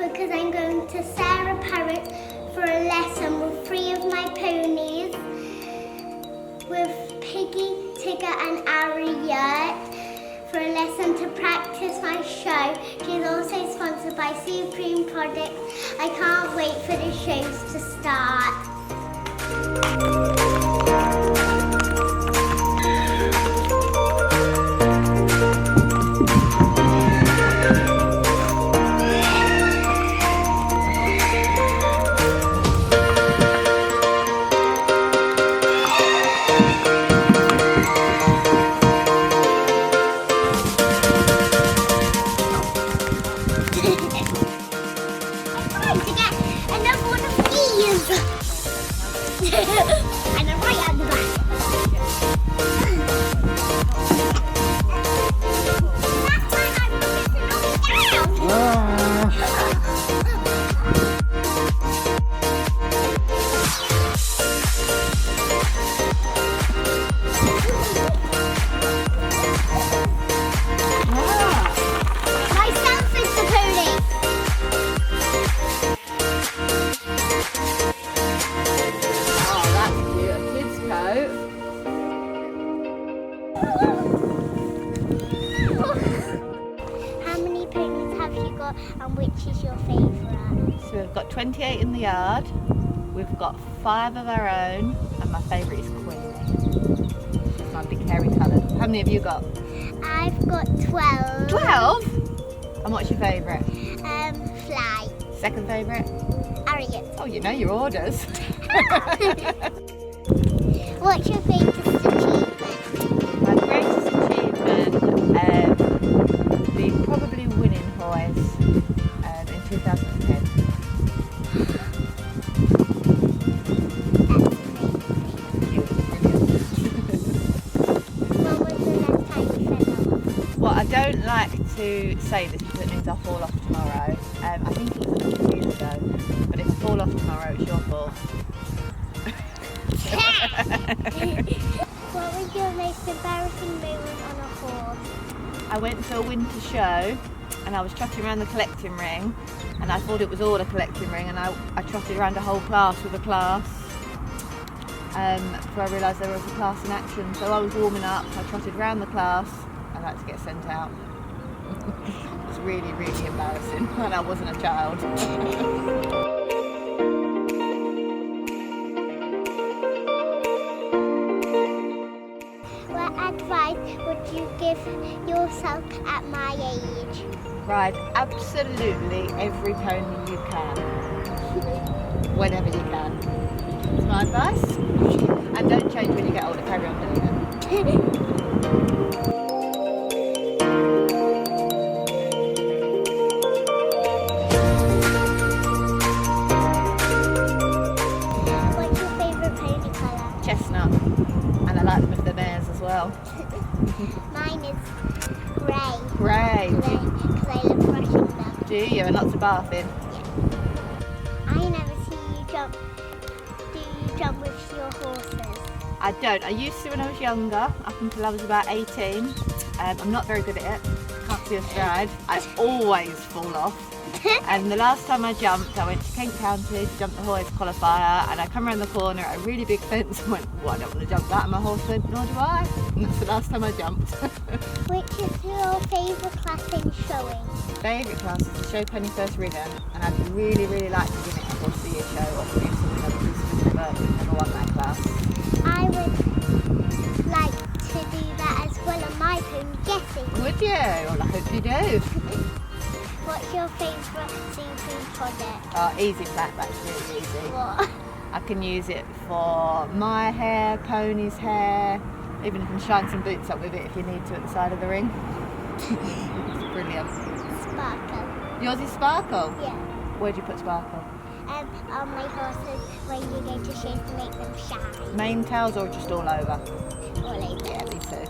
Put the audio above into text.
because I'm going to Sara Parrot for a lesson with 3 of my ponies, with Piggy, Tigger and Anya, for a lesson to practice my show. She's also sponsored by Supreme Products. I can't wait for the shows to start. And I'm right at the back. That's why I'm missing all down. Myself is the pony. How many ponies have you got and which is your favourite? So we've got 28 in the yard, we've got 5 of our own, and my favourite is Queenie. She's my big hairy coloured. How many have you got? I've got 12. 12? And what's your favourite? Fly. Second favourite? Arrogant. Oh, you know your orders. What's your greatest achievement? My greatest achievement being probably winning Ponies in 2010. What was the last time you fell off? Well, I don't like to say this because it means I'll fall off tomorrow. I think it was a couple of years ago, but if I fall off tomorrow, it's your fault. What was your most embarrassing moment on a horse? I went to a winter show and I was trotting around the collecting ring and I thought it was all a collecting ring, and I trotted around a whole class with a class before I realised there was a class in action. So I was warming up, I trotted around the class and I had to get sent out. It was really, really embarrassing and I wasn't a child. What advice would you give yourself at my age? Ride absolutely every pony you can, whenever you can. That's my advice. And don't change when you get older, carry on doing it. What's your favourite pony colour? Chestnut. And I like them if they're mares as well. Mine is grey. Grey. Because I love brushing them. Do you? And lots of bathing. I never see you jump. Do you jump with your horses? I don't. I used to when I was younger, up until I was about 18. I'm not very good at it. Can't see a stride. I always fall off. And the last time I jumped, I went to Kent County to jump the horse qualifier, and I come around the corner at a really big fence and went, well, I don't want to jump that, and my horse went, nor do I. And that's the last time I jumped. Which is your favourite class in showing? Favourite class is the show pony first ridden, and I'd really, really like to win it a horse of the year show or produce something other because we've never won that class. I would like to do that as well on my pony, guessing. Would you? Well, I hope you do. What's your favourite Supreme product? Oh, easy flat, that's really easy. What? I can use it for my hair, Pony's hair, even can shine some boots up with it if you need to at the side of the ring. It's brilliant. Sparkle. Yours is Sparkle? Yeah. Where'd you put Sparkle? On my horses when you go to shows to make them shine. Mane tails or just all over? All over. Yeah, me too.